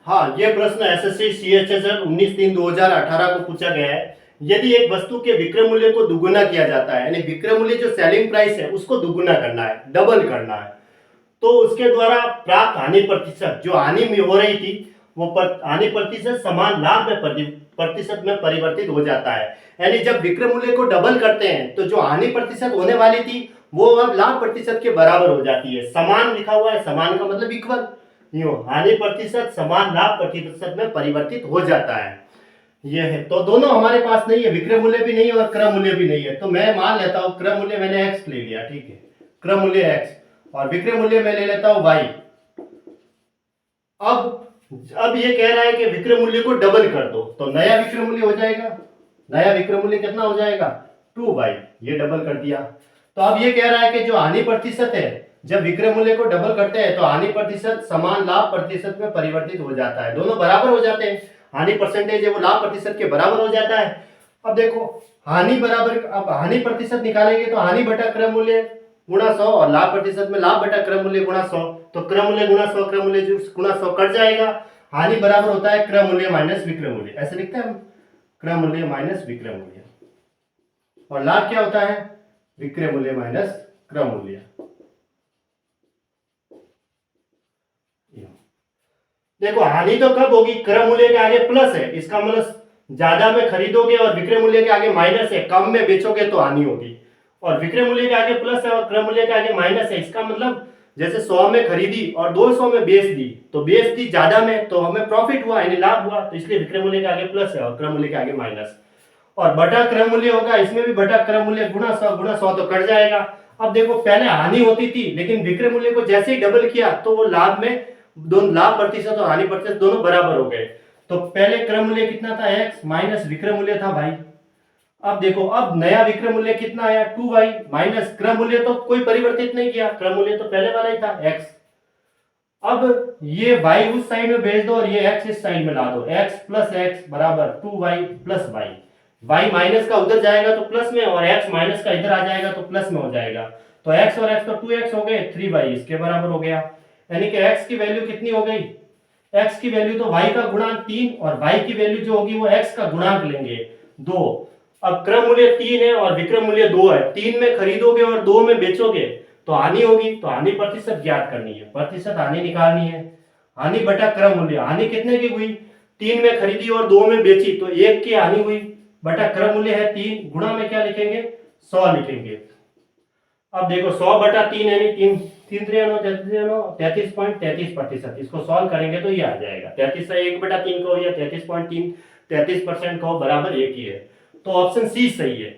हाँ, ये प्रश्न एसएससी सीएचएसएल 19/3/2018 को पूछा गया है। यदि एक वस्तु के विक्रय मूल्य को दुगुना किया जाता है, यानी विक्रय मूल्य जो सेलिंग प्राइस है उसको दुगुना करना है, डबल करना है, तो उसके द्वारा प्राप्त हानि प्रतिशत, जो हानि में हो रही थी वो हानि प्रतिशत समान लाभ में प्रतिशत में परिवर्तित हो जाता है। यानी जब विक्रय मूल्य को डबल करते हैं तो जो हानि प्रतिशत होने वाली थी वो अब लाभ प्रतिशत के बराबर हो जाती है। समान लिखा हुआ है, समान का मतलब इक्वल, यूं हानि प्रतिशत समान लाभ प्रतिशत में परिवर्तित हो जाता है। ये है, तो दोनों हमारे पास नहीं है, विक्रय मूल्य भी नहीं है और क्रय मूल्य भी नहीं है, तो मैं मान लेता हूं क्रय मूल्य मैंने x ले लिया, ठीक है, क्रय मूल्य x और विक्रय मूल्य मैं ले लेता हूं y। अब ये कह रहा है कि विक्रय मूल्य को डबल कर दो, तो नया विक्रय मूल्य हो जाएगा, नया विक्रय मूल्य कितना हो जाएगा 2y, ये डबल कर दिया। तो अब ये कह रहा है कि जो हानि प्रतिशत है, जब विक्रय मूल्य को डबल करते हैं तो हानि प्रतिशत समान लाभ प्रतिशत में परिवर्तित हो जाता है, दोनों बराबर हो जाते हैं, हानि परसेंटेज है वो लाभ प्रतिशत के बराबर हो जाता है। अब देखो हानि बराबर, अब हानि प्रतिशत निकालेंगे तो हानि बटा क्रय मूल्य गुणा 100 और लाभ प्रतिशत में लाभ बटा क्रय मूल्य गुणा 100, तो क्रय मूल्य गुणा 100 क्रय मूल्य गुणा 100 कट जाएगा। हानि बराबर होता है क्रय मूल्य माइनस विक्रय मूल्य, ऐसे लिखते हैं हम, क्रय मूल्य माइनस विक्रय मूल्य, और लाभ क्या होता है विक्रय मूल्य माइनस क्रय मूल्य। देखो हानि तो कब होगी, क्रय मूल्य के आगे प्लस है, इसका मतलब ज्यादा में खरीदोगे और विक्रय मूल्य के आगे माइनस है, कम में बेचोगे तो हानि होगी, और विक्रय मूल्य के आगे प्लस है और क्रय मूल्य के आगे माइनस है, इसका मतलब जैसे 100 में खरीदी और 200 में बेच दी, तो बेच दी ज्यादा में तो हमें प्रॉफिट हुआ यानी लाभ हुआ, तो इसलिए विक्रय मूल्य के आगे प्लस है और क्रय मूल्य के आगे माइनस, और बटा क्रय मूल्य होगा, इसमें भी बटा क्रय मूल्य गुणा 100 तो कट जाएगा। अब देखो पहले हानि होती थी लेकिन विक्रय मूल्य को जैसे ही डबल किया तो वो लाभ में दोनों लाभ प्रतिशत और हानि प्रतिशत दोनों बराबर हो गए। तो पहले क्रय मूल्य कितना था x माइनस विक्रय मूल्य था भाई। अब देखो अब नया विक्रय मूल्य कितना आया 2y माइनस क्रय मूल्य तो कोई परिवर्तित नहीं किया, क्रय मूल्य तो पहले वाला ही था x। अब ये y उस साइड में भेज दो और ये x इस साइड में ला दो, x प्लस x बराबर 2y plus y, y minus का उधर जाएगा तो प्लस में और x माइनस का इधर आ जाएगा तो प्लस में हो जाएगा, तो x और x तो 2x हो गए, 3y इसके बराबर हो गया, यानी कि x की वैल्यू कितनी हो गई, x की वैल्यू तो y का गुणांक 3 और y की वैल्यू जो होगी वो x का गुणांक लेंगे 2। अब क्रय मूल्य 3 है और विक्रय मूल्य 2 है, 3 में खरीदोगे और 2 में बेचोगे तो हानि होगी, तो हानि प्रतिशत ज्ञात करनी है, प्रतिशत हानि निकालनी है, हानि बटा क्रय मूल्य, हानि कितने की हुई 3 में खरीदी और 2 में बेची तो 1 की हानि हुई, बटा क्रय मूल्य है 3, गुणा में क्या लिखेंगे 100 लिखेंगे। अब देखो 100 बटा 3 यानी 3 3 33.33%, इसको सॉल्व करेंगे तो ये आ जाएगा 33 से 1/3 को या 33.3 33% को बराबर 1 ही है, तो ऑप्शन सी सही है।